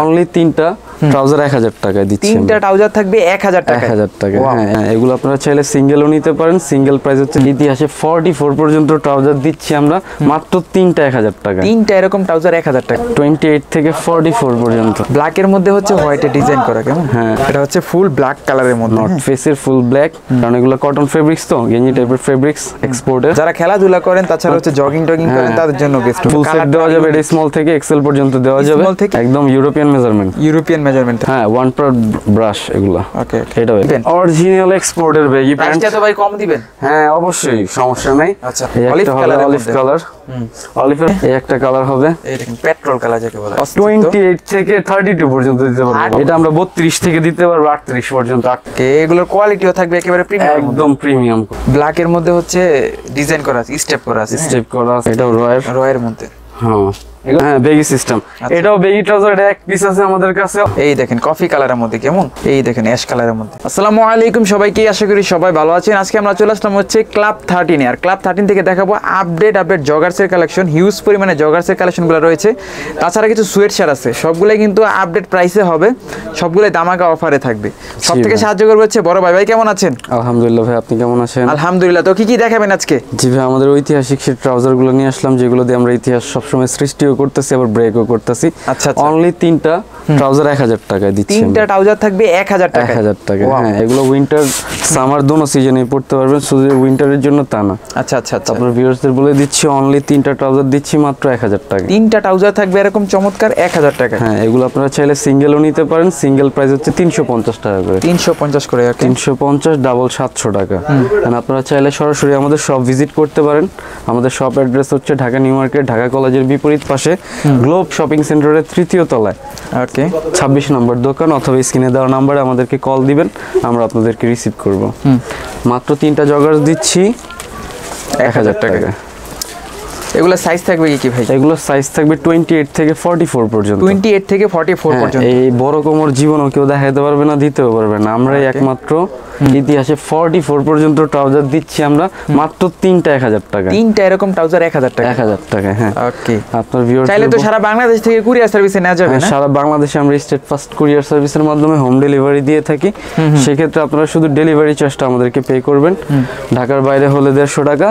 Only তিনটা trouser 1000 টাকায় দিচ্ছি। তিনটা ট্রাউজার থাকবে 1000 টাকা। 1000 টাকা। হ্যাঁ, এগুলো আপনারা চাইলে সিঙ্গেলও নিতে পারেন। সিঙ্গেল প্রাইস হচ্ছে ইতিহাসে 44 পর্যন্ত ট্রাউজার দিচ্ছি আমরা মাত্র তিনটা 1000 টাকা। তিনটা এরকম ট্রাউজার 1000 টাকা। 28 থেকে 44 পর্যন্ত। ব্ল্যাকের মধ্যে হচ্ছে হোয়াইটে ডিজাইন করা, কেমন? হ্যাঁ, এটা হচ্ছে ফুল ব্ল্যাক কালারের মধ্যে, নট ফেসের ফুল ব্ল্যাক, কারণ এগুলো কটন ফেব্রিক্স, তো গেঞ্জি টাইপের ফেব্রিক্স এক্সপোর্টের। যারা খেলাধুলা করেন, তাছাড়া হচ্ছে জগিং করেন, তাদের জন্য বেস্ট। ফুল সেট দেওয়া যাবে, এটা স্মল থেকে এক্সেল পর্যন্ত দেওয়া যাবে, একদম ইউরোপিয়ান মেজারমেন্ট। European measurement. হ্যাঁ, ওয়ান পার ব্রাশ এগুলো। ওকে, এটা অরিজিনাল এক্সপোর্টের ব্যাগি প্যান্ট। প্রাইসটা তো ভাই কম দিবেন? হ্যাঁ, অবশ্যই, সমস্যা নাই। আচ্ছা, অলিভ কালার, অলিভের এই একটা কালার হবে, এই দেখেন পেট্রোল কালার যাকে বলে। 28 থেকে 32 পর্যন্ত দিতে পারবো। এটা আমরা 32 থেকে দিতে পারবো 38 পর্যন্ত। এগুলোর কোয়ালিটিও থাকবে একেবারে প্রিমিয়াম, একদম প্রিমিয়াম। ব্ল্যাকের মধ্যে হচ্ছে ডিজাইন করা আছে, স্টেপ করা আছে, এটাও রয়ের মধ্যে। হ্যাঁ, বেগি সিস্টেম। এটাও বেগি ট্রাউজার, এক পিস আছে আমাদের কাছে। এই দেখেন কফি কালারের মধ্যে, কেমন? এই দেখেন অ্যাশ কালারের মধ্যে। আসসালামু আলাইকুম সবাইকে, আশা করি সবাই ভালো আছেন। আজকে আমরা চলে আসলাম হচ্ছে ক্লাব 13 আর ক্লাব 13 থেকে দেখাবো আপডেট জগার্সের কালেকশন। হিউজ পরিমাণে জগার্সের কালেকশনগুলো রয়েছে, তাছাড়া কিছু সুয়েট শার্ট আছে, সবগুলাই কিন্তু আপডেট প্রাইসে হবে, সবগুলাই দামাকা অফারে থাকবে। সব থেকে সাহায্য করবে হচ্ছে বড় ভাই। ভাই কেমন আছেন? আলহামদুলিল্লাহ ভাই, আপনি কেমন আছেন? আলহামদুলিল্লাহ। তো কি দেখাবেন আজকে? জি ভাই, আমাদের ঐতিহাসিক সেই ট্রাউজার গুলো নিয়ে আসলাম, যেগুলো দিয়ে আমরা ইতিহাস সবসময় সৃষ্টিও করতেছি, আবার ব্রেকও করতেছি। আচ্ছা, অনলি তিনটা ট্রাউজার 1000 টাকায় দিচ্ছি। তিনটা ট্রাউজার থাকবে 1000 টাকা। 1000 টাকা। হ্যাঁ, এগুলো উইন্টার সামার দোনো সিজনে পড়তে পারবেন, শুধু উইন্টারের জন্য তা না। আচ্ছা আচ্ছা আচ্ছা। আপনার ভিউয়ার্সদের বলে দিচ্ছি, অনলি তিনটা ট্রাউজার দিচ্ছি মাত্র 1000 টাকা। তিনটা ট্রাউজার থাকবে এরকম চমৎকার 1000 টাকা। হ্যাঁ, এগুলো আপনারা চাইলে সিঙ্গেলও নিতে পারেন। সিঙ্গেল প্রাইস হচ্ছে 350 টাকা করে। 350 করে। 350, ডাবল 700 টাকা। আপনারা চাইলে সরাসরি আমাদের শপ ভিজিট করতে পারেন। আমাদের শপ অ্যাড্রেস হচ্ছে ঢাকা নিউ মার্কেট, ঢাকা কলেজের বিপরীত পাশে, গ্লোব শপিং সেন্টারের 3য় তলায়। ওকে, 26 নম্বর দোকান, অথবা স্ক্রিনে দেওয়া নাম্বারে আমাদেরকে কল দিবেন, আমরা আপনাদেরকে রিসিভ করব। মাত্র তিনটা জগার্স দিচ্ছি 1000 টাকা। এগুলো সাইজ থাকবে কি ভাই? এগুলো সাইজ থাকবে 28 থেকে 44 পর্যন্ত। 28 থেকে 44 পর্যন্ত। এই বড় কোমর জীবনও কেউ দেখাতে পারবে না, দিতেও পারবে না। আমরাই একমাত্র ইতিহাসে 44 পর্যন্ত ট্রাউজার দিচ্ছি আমরা মাত্র তিনটা 1000 টাকা। তিনটা এরকম ট্রাউজার 1000 টাকা। 1000 টাকা। হ্যাঁ, ওকে। আপনার ভিউয়ার্স চাইলে তো সারা বাংলাদেশ থেকে কুরিয়ার সার্ভিসে নেওয়া যাবে না? সারা বাংলাদেশে আমরা স্টেট ফার্স্ট কুরিয়ার সার্ভিসের মাধ্যমে হোম ডেলিভারি দিয়ে থাকি। সেক্ষেত্রে আপনারা শুধু ডেলিভারি চার্জটা আমাদেরকে পে করবেন। ঢাকার বাইরে হলে 150 টাকা,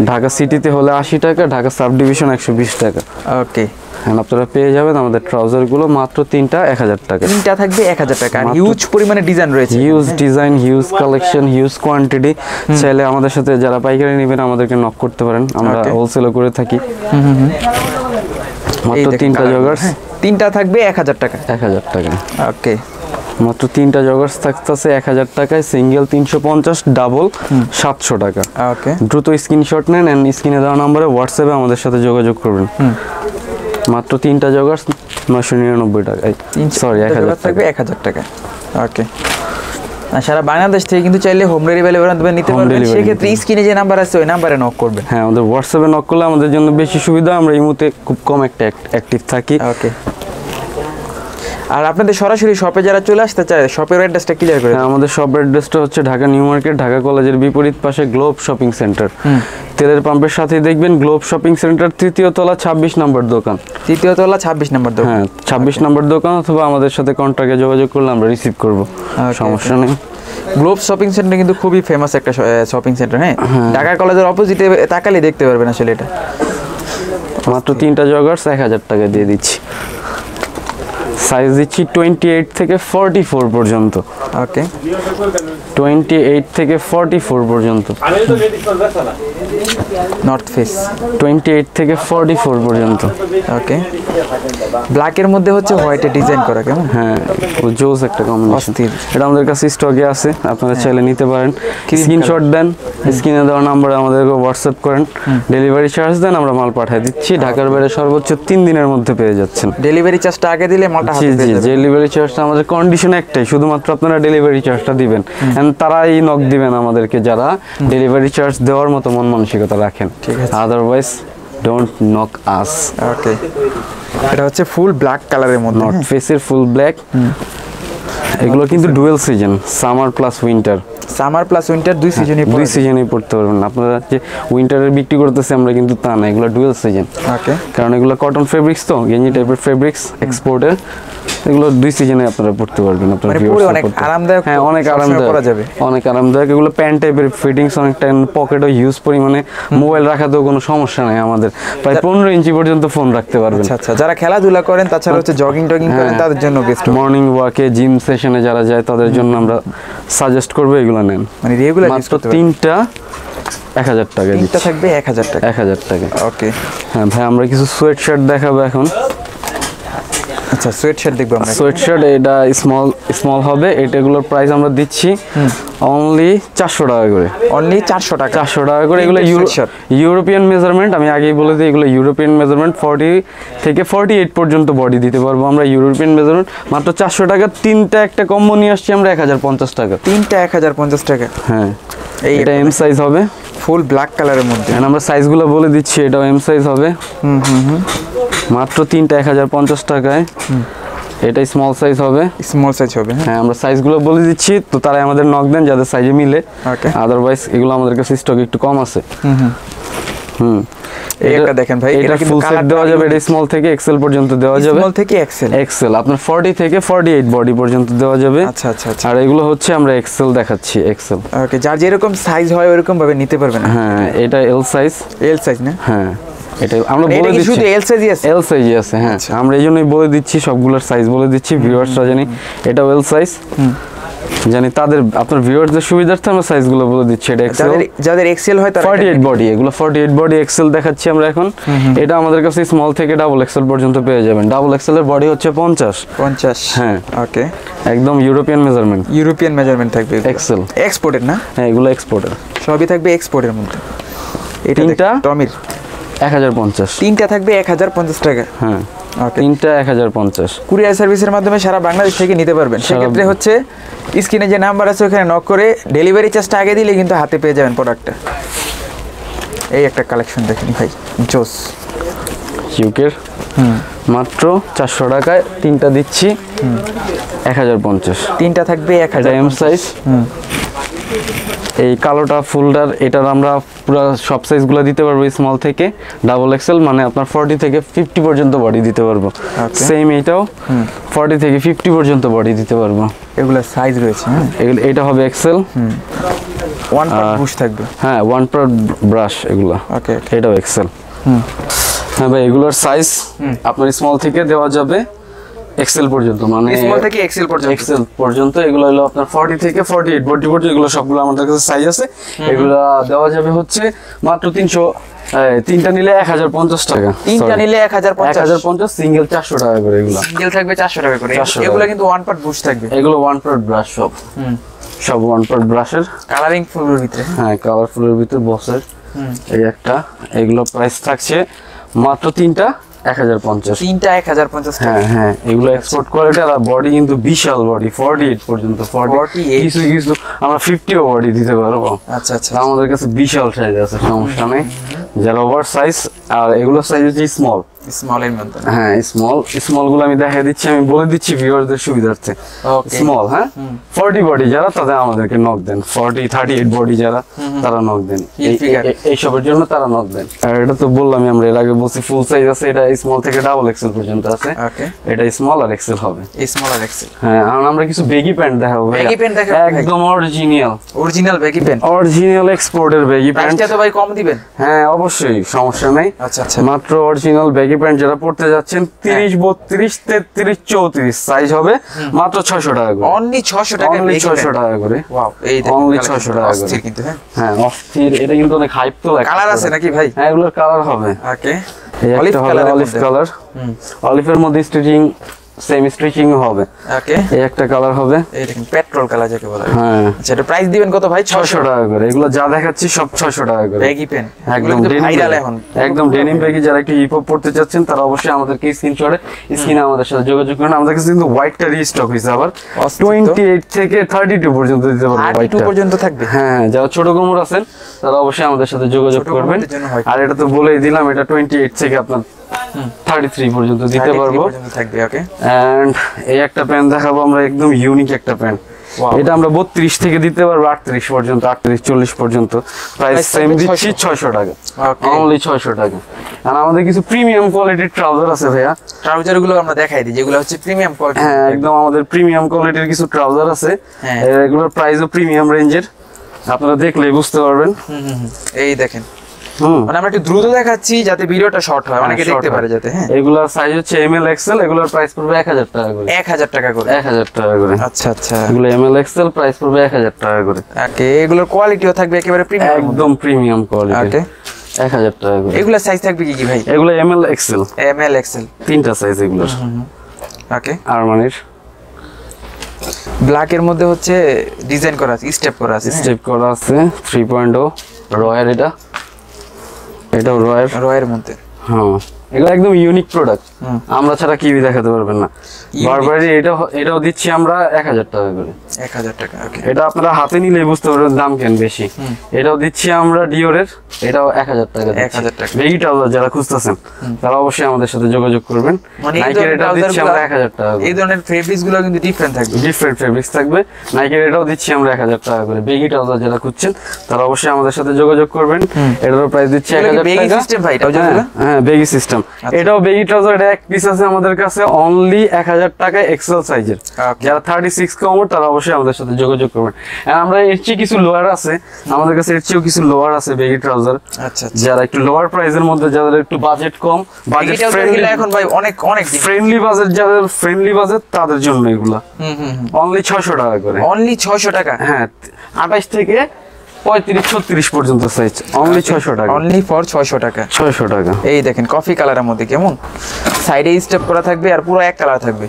ঢাকা সিটিতে হলে 80 টাকা, ঢাকা সাব ডিভিশন 120 টাকা। ওকে, আপনারা পেয়ে যাবেন আমাদের ট্রাউজার গুলো মাত্র তিনটা 1000 টাকা। তিনটা থাকবে 1000 টাকা। আর হিউজ পরিমাণে ডিজাইন রয়েছে, huge design, huge collection, huge quantity. চাইলে আমাদের সাথে যারা পাইকারি নেবেন আমাদেরকে নক করতে পারেন, আমরা হোলসেলও করে থাকি। মাত্র তিনটা জগার্স, তিনটা থাকবে 1000 টাকা। 1000 টাকা। ওকে, মাত্র তিনটা জগার্স থাকতেছে 1000 টাকায়। সিঙ্গেল 350, ডাবল 700 টাকা। ওকে, দ্রুত স্ক্রিনশট নেন এন্ড স্ক্রিনে দেওয়া নম্বরে হোয়াটসঅ্যাপে আমাদের সাথে যোগাযোগ করবেন। মাত্র তিনটা জগার্স 999 টাকায়, সরি 1000 থাকবে 1000 টাকা। ওকে, সারা বাংলাদেশ থেকে কিন্তু চাইলে হোম ডেলিভারি নিতে পারবেন। সেক্ষেত্রে স্ক্রিনে যে নাম্বার আছে ওই নাম্বারে নক করবেন। হ্যাঁ, আমাদের হোয়াটসঅ্যাপে নক করলে আমাদের জন্য বেশি সুবিধা। আমরা এই মুহূর্তে খুব কম একটা অ্যাক্টিভ থাকি। ওকে, আর আপনাদের সরাসরি শপে যারা চলে আসতে চায়, শপের অ্যাড্রেসটা ক্লিয়ার করে। আমাদের শপ অ্যাড্রেসটা হচ্ছে ঢাকা নিউ মার্কেট, ঢাকা কলেজের বিপরীত পাশে, গ্লোব শপিং সেন্টার। তেলের পাম্পের সাথেই দেখবেন গ্লোব শপিং সেন্টার, 3য় তলা 26 নম্বর দোকান। 3য় তলা 26 নম্বর দোকান। হ্যাঁ, 26 নম্বর দোকান, অথবা আমাদের সাথে কন্ট্যাক্টে যোগাযোগ করলে আমরা রিসিভ করব, সমস্যা নেই। গ্লোব শপিং সেন্টার কিন্তু খুবই ফেমাস একটা শপিং সেন্টার। হ্যাঁ, ঢাকা কলেজের অপোজিটে তাকালে দেখতে পারবেন আসলে এটা। মাত্র তিনটা জগার্স 1000 টাকা দিয়ে দিচ্ছি। সাইজ দিচ্ছি 28 থেকে 44 পর্যন্ত। ওকে, 28 থেকে 44 পর্যন্ত। নর্থ ফেস 28 থেকে 44 পর্যন্ত। ওকে, ব্ল্যাকের মধ্যে হচ্ছে হোয়াইটে ডিজাইন করা, কেমন? হ্যাঁ, জোস একটা কম্বিনেশন। এটা আমাদের কাছে স্টকে আছে, আপনারা চাইলে নিতে পারেন। স্ক্রিনশট দেন, স্ক্রিনে দেওয়া নাম্বারে আমাদেরকে হোয়াটসঅ্যাপ করেন, ডেলিভারি চার্জ দেন, আমরা মাল পাঠিয়ে দিচ্ছি। ঢাকার বাইরে সর্বোচ্চ 3 দিনের মধ্যে পেয়ে যাচ্ছেন। ডেলিভারি চার্জটা আগে দিলে মালটা হাতে পেয়ে যাবেন। ডেলিভারি চার্জটা আমাদের কন্ডিশন একটাই, শুধুমাত্র আপনারা ডেলিভারি চার্জটা দিবেন। এন্ড তারাই নক দিবেন আমাদেরকে যারা ডেলিভারি চার্জ দেওয়ার মতো মন মানসিকতা রাখেন। আদারওয়াইজ ডোন্ট নক আস। ওকে, এটা হচ্ছে ফুল ব্ল্যাক কালারের মধ্যে, নট ফেসের ফুল ব্ল্যাক, এগুলো কিন্তু dual season, summer plus winter. Summer plus winter দুই সিজনই পড়তে পারবেন। আপনারা যে উইন্টারের বিক্রি করতেছে আমরা কিন্তু তা না, এগুলো ডুয়েল সিজন। ওকে, কারণ এগুলো কটন ফেব্রিক্স, তো গেঞ্জি টাইপের ফেব্রিক্স এক্সপোর্টের, এগুলো দুই সিজনে আপনারা পড়তে পারবেন। আপনারা অনেক আরামদায়ক, হ্যাঁ অনেক আরামদায়ক পরা যাবে, অনেক আরামদায়ক। এগুলো প্যান্ট টাইপের ফিটিংস, অনেকটা পকেটও হিউজ পরিমাণে, মোবাইল রাখাতেও কোনো সমস্যা নাই আমাদের। প্রায় 15 ইঞ্চি পর্যন্ত ফোন রাখতে পারবেন। আচ্ছা, যারা খেলাধুলা করেন তাছাড়া হচ্ছে জগিং টগিং করেন তাদের জন্য বেস্ট। মর্নিং ওয়াকে, জিম সেশনে যারা যায় তাদের জন্য আমরা সাজেস্ট করবো এগুলো নেন। মানে রেগুলার মাত্র তিনটা 1000 টাকা, তিনটা থাকবে 1000 টাকা। 1000 টাকা। ওকে, হ্যাঁ ভাই, আমরা কিছু সোয়েট শার্ট দেখাবো এখন। আচ্ছা, সোয়েট শার্ট দেখবো আমরা। সোয়েট শার্ট এটা স্মল হবে, এটাগুলোর প্রাইস আমরা দিচ্ছি অনলি 400 টাকা করে। অনলি 400 টাকা, 400 টাকা করে। এগুলো ইউরোপিয়ান মেজারমেন্ট, আমি আগেই বলে দিই এগুলো ইউরোপিয়ান মেজারমেন্ট। 40 থেকে 48 পর্যন্ত বডি দিতে পারবো আমরা, ইউরোপিয়ান মেজারমেন্ট। মাত্র 400 টাকা। তিনটা একটা কম্বো নিয়ে আসছি আমরা 1050 টাকা। তিনটা 1050 টাকা। হ্যাঁ, এটা এম সাইজ হবে, ফুল ব্ল্যাক কালারের মধ্যে। আমরা সাইজগুলো বলে দিচ্ছি, এটাও এম সাইজ হবে। মাত্র তিনটা 1050 টাকায়। এটা স্মল সাইজ হবে, স্মল সাইজ হবে। হ্যাঁ, আমরা সাইজগুলো বলে দিচ্ছি, তো তারাই আমাদের নক দেন যাদের সাইজে মিলে। ওকে, আদারওয়াইজ এগুলো আমাদের কাছে স্টক একটু কম আছে। এটা দেখেন ভাই, এটা ফুল সেট দেওয়া যাবে, এটা স্মল থেকে এক্সেল পর্যন্ত দেওয়া যাবে। স্মল থেকে এক্সেল আপনার 40 থেকে 48 বডি পর্যন্ত দেওয়া যাবে। আচ্ছা। আর এগুলো হচ্ছে আমরা এক্সেল দেখাচ্ছি, এক্সেল। ওকে, যার যেরকম সাইজ হয় ওরকম ভাবে নিতে পারবেন। হ্যাঁ, এটা এল সাইজ না? হ্যাঁ, এটা আমরা বলে দিচ্ছি শুধু এল সাইজই আছে। এল সাইজই আছে, হ্যাঁ। আমরা এইজন্যই বলে দিচ্ছি, সবগুলোর সাইজ বলে দিচ্ছি ভিউয়ার্সরা জানি। এটা এল সাইজ জানি, তাদের আপনার ভিউয়ারদের সুবিধার্থে আমরা সাইজগুলো বলে দিচ্ছি। এটা এক্সেল, যাদের এক্সেল হয় তারা 48 বডি, এগুলো 48 বডি এক্সেল দেখাচ্ছি আমরা এখন। এটা আমাদের কাছে স্মল থেকে ডাবল এক্সেল পর্যন্ত পেয়ে যাবেন। ডাবল এক্সেল এর বডি হচ্ছে 50। হ্যাঁ, ওকে, একদম ইউরোপিয়ান মেজারমেন্ট থাকবে। এক্সেল এক্সপোর্টের না? হ্যাঁ, এগুলো এক্সপোর্টের, সবই থাকবে এক্সপোর্টের মধ্যে। এটা তিনটা টমির 1050, তিনটা থাকবে 1050 টাকা। হ্যাঁ, তিনটা 1050। কুরিয়ার সার্ভিসের মাধ্যমে সারা বাংলাদেশ থেকে নিতে পারবেন। সেক্ষেত্রে হচ্ছে স্ক্রিনে যে নাম্বার আছে ওখানে নক করে ডেলিভারি চার্জটা আগে দিলে কিন্তু হাতে পেয়ে যাবেন প্রোডাক্টটা। এই একটা কালেকশন দেখেন ভাই, জোস ইউকের। মাত্র 400 টাকায় তিনটা দিচ্ছি 1050। তিনটা থাকবে 1000 এম সাইজ। এই কালোটা ফুলটার, এটার আমরা পুরো সব সাইজগুলো দিতে পারবো, স্মল থেকে ডাবল এক্সেল, মানে আপনার 40 থেকে 50 পর্যন্ত বডি দিতে পারবো। সেম এইটাও 40 থেকে 50 পর্যন্ত বডি দিতে পারবো। এগুলো সাইজ রয়েছে। এটা হবে এক্সেল, ওয়ান পার্ট ব্রাশ থাকবে। হ্যাঁ, ওয়ান পার্ট ব্রাশ এগুলো। ওকে, এটাও এক্সেল। হ্যাঁ ভাই, এগুলোর সাইজ আপনার স্মল থেকে দেওয়া যাবে এক্সেল পর্যন্ত, মানে স্মল থেকে এক্সেল পর্যন্ত। এগুলো হলো আপনার 40 থেকে 48 বডি পর্যন্ত, এগুলো সবগুলো আমাদের কাছে সাইজ আছে। এগুলো দেওয়া যাবে হচ্ছে মাত্র 300, তিনটা নিলে 1050 টাকা। তিনটা নিলে 1050, সিঙ্গেল 400 টাকা করে। এগুলো সিঙ্গেল থাকবে 400 টাকা করে। এগুলো কিন্তু ওয়ান পার্ট ব্রাশ থাকবে। এগুলো ওয়ান পার্ট ব্রাশ, সব ওয়ান পার্ট ব্রাশের, কালারিং ফুলের ভিতরে। হ্যাঁ, কালারফুলের ভিতরে বক্সের। এই একটা, এগুলো প্রাইস থাকছে মাত্র তিনটা 1050। তিনটা 1050 টাকা। হ্যাঁ, এগুলো এক্সপোর্ট কোয়ালিটি। আর বডি কিন্তু বিশাল বডি, 48 পর্যন্ত। 48 কিছু আমরা 50ও বডি দিতে পারবো। আচ্ছা, আমাদের কাছে বিশাল সাইজ আছে, সমস্যা নেই। যারা ওভার সাইজ, আর এগুলো সাইজ হচ্ছে স্মল, স্মলের মধ্যে। হ্যাঁ, স্মল গুলো আমি দেখাই দিচ্ছি, আমি বলে দিচ্ছি ভিউয়ারদের সুবিধার্থে। স্মল, হ্যাঁ, 40 বডি যারা, তাদের আমাদেরকে নক দেন। 40, 38 বডি যারা, তারা নক দেন। এইসবের জন্য তারা নক দেন। আর এটা তো বললাম, আমরা এর আগে বলছি ফুল সাইজ আছে, এটা স্মল থেকে ডাবল এক্সেল পর্যন্ত আছে। এটা স্মল আর এক্সেল হবে। স্মল আর এক্সেল। হ্যাঁ, আর আমরা কিছু বেগি প্যান্ট দেখাবো। একদম অরিজিনাল বেগি প্যান্ট, অরিজিনাল এক্সপোর্টের বেগি প্যান্ট। প্রাইসটা তো ভাই কম দিবেন? হ্যাঁ, অবশ্যই, সমস্যা নাই। আচ্ছা, মাত্র অরিজিনাল বেগি প্যান্ট যারা পড়তে যাচ্ছেন, 30, 32, 33, 34 সাইজ হবে মাত্র 600 টাকা করে। অনলি 600 টাকা, অনলি 600 টাকা করে। ওয়াও, এই দেখুন, অনলি 600 টাকা করে কিন্তু। হ্যাঁ, অস্থির। এটা কিন্তু অনেক হাইপ তো লাগে। কালার আছে নাকি ভাই? হ্যাঁ, এগুলোর কালার হবে। ওকে, অলিভ কালার। অলিভের মধ্যে স্টিচিং, সেম স্টিচিং হবে। ওকে, এই একটা কালার হবে, এই দেখুন পেট্রোল কালার যাকে বলা হয়। হ্যাঁ, আচ্ছা, এটা প্রাইস দিবেন কত ভাই? 600 টাকা করে। এগুলো যা দেখাচ্ছি সব 600 টাকা করে। বেগি পেন, একদম ভাইরাল এখন। একদম ডেনিম বেগি, যারা একটু হিপ হপ পড়তে চাচ্ছেন তারা অবশ্যই আমাদেরকে স্ক্রিনে আমাদের সাথে যোগাযোগ করেন। আমাদের কাছে কিন্তু হোয়াইটটা রিস্টক হইছে, আবার 28 থেকে 32 পর্যন্ত দিতে পারবো। 32 পর্যন্ত থাকবে। হ্যাঁ, যারা ছোট কোমর আছেন তারা অবশ্যই আমাদের সাথে যোগাযোগ করবেন। আর এটা তো বলেই দিলাম, এটা 28 থেকে আপনার 33 পর্যন্ত দিতে 33 পারবো। পর্যন্ত থাকবে। ওকে, এন্ড এই একটা প্যান্ট দেখাবো আমরা, একদম ইউনিক একটা প্যান্ট। এটা আমরা 32 থেকে দিতে পারবো 38 পর্যন্ত, 38 40 পর্যন্ত। প্রাইস সেম দিচ্ছি 600 টাকা, অনলি 600 টাকা। আর আমাদের কিছু প্রিমিয়াম কোয়ালিটির ট্রাউজার আছে ভাইয়া, ট্রাউজার গুলো আমরা দেখাই দিই, যেগুলো হচ্ছে প্রিমিয়াম কোয়ালিটি। হ্যাঁ একদম আমাদের প্রিমিয়াম কোয়ালিটির কিছু ট্রাউজার আছে। এগুলোর প্রাইসও প্রিমিয়াম রেঞ্জের, আপনারা দেখলেই বুঝতে পারবেন। এই দেখেন, মানে আমরা একটু দ্রুত দেখাচ্ছি যাতে ভিডিওটা শর্ট হয়, অনেকে দেখতে পারে যাতে। হ্যাঁ, এগুলোর সাইজ হচ্ছে এমএল এক্সেল, এগুলোর প্রাইস পড়বে 1000 টাকা করে। 1000 টাকা করে, 1000 টাকা করে। আচ্ছা আচ্ছা, এগুলো এমএল এক্সেল, প্রাইস পড়বে 1000 টাকা করে। ওকে, এগুলোর কোয়ালিটিও থাকবে একেবারে প্রিমিয়াম, একদম প্রিমিয়াম কোয়ালিটি। ওকে, 1000 টাকা করে। এগুলা সাইজ থাকবে কি কি ভাই? এগুলো এমএল এক্সেল, এমএল এক্সেল, তিনটা সাইজ এগুলোর। ওকে, আরমানির ব্ল্যাক এর মধ্যে হচ্ছে ডিজাইন করা আছে, স্টেপ করা আছে, স্টেপ করা আছে 3.0 রয়্যাল। এটাও রয়্যাল মধ্যে। হ্যাঁ, এগুলো একদম ইউনিক প্রোডাক্ট, আমরা ছাড়া কেউই দেখাতে পারবেন না। বারবারই এটাও দিচ্ছি আমরা 1000 টাকা করে। 1000 টাকা। ওকে, এটা আপনারা হাতে নিলে বুঝতে পারবেন দাম কেন বেশি। এটাও দিচ্ছি আমরা ডিওরের, এটাও 1000 টাকা। 1000 টাকা। বেগি ট্রাউজার যারা খুঁজতেছেন তারা অবশ্যই আমাদের সাথে যোগাযোগ করবেন। মানে নাইকের এটাও দিচ্ছি আমরা 1000 টাকা করে। এই ধরনের ফেব্রিক্স গুলো কিন্তু ডিফারেন্ট থাকবে, ডিফারেন্ট ফেব্রিক্স থাকবে। নাইকের এটাও দিচ্ছি আমরা 1000 টাকা করে। বেগি ট্রাউজার যারা খুঁজছেন তারা অবশ্যই আমাদের সাথে যোগাযোগ করবেন। এটারও প্রাইস দিচ্ছি 1000 টাকা। বেগি সিস্টেম ভাই, হ্যাঁ বেগি সিস্টেম। এটাও বেগি ট্রাউজার, এটা এক পিস আছে আমাদের কাছে অনলি 1000 টাকা এক্সেল সাইজের। যারা 36 কমর তারা অবশ্যই আমাদের সাথে যোগাযোগ করবেন। আর আমরা এর চেয়ে কিছু লোয়ার আছে আমাদের কাছে, এর চেয়েও কিছু লোয়ার আছে বেগি ট্রাউজার। আচ্ছা, যারা একটু লোয়ার প্রাইসের মধ্যে, যাদের একটু বাজেট কম, বাজেট ফ্রেন্ডলি, এখন ভাই অনেক ফ্রেন্ডলি বাজেট, যাদের ফ্রেন্ডলি বাজেট তাদের জন্য এগুলা অনলি 600 টাকা করে। অনলি 600 টাকা। হ্যাঁ, 28 থেকে 35-36 পর্যন্ত সাইজ, অনলি 600 টাকা। অনলি ফর 600 টাকা। 600 টাকা। এই দেখেন কফি কালারের মধ্যে কেমন, সাইডে স্টেপ করা থাকবে আর পুরো এক কালার থাকবে।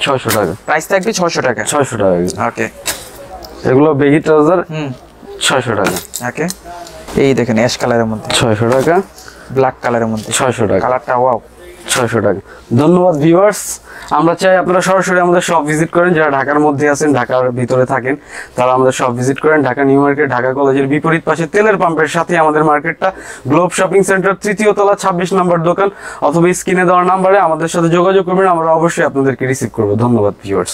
600 টাকা প্রাইস থাকবে 600 টাকা। 600 টাকা। ওকে, এগুলো বেগি ট্রাউজার 600 টাকা। ওকে, এই দেখেন অ্যাশ কালারের মধ্যে 600 টাকা। ব্ল্যাক কালারের মধ্যে 600 টাকা। কালারটা ওয়াও, 600 টাকা। ধন্যবাদ ভিউয়ার্স। আমরা চাই আপনারা সরাসরি আমাদের শপ ভিজিট করেন। যারা ঢাকার মধ্যে আছেন, ঢাকার ভিতরে থাকেন, তারা আমাদের শপ ভিজিট করেন। ঢাকা নিউ মার্কেট, ঢাকা কলেজের বিপরীত পাশে তেলের পাম্পের সাথে আমাদের মার্কেটটা। গ্লোব শপিং সেন্টার, 3য় তলা, 26 নম্বর দোকান, অথবা স্ক্রিনে দেওয়ার নাম্বারে আমাদের সাথে যোগাযোগ করবেন। আমরা অবশ্যই আপনাদেরকে রিসিভ করবো। ধন্যবাদ ভিউয়ার্স।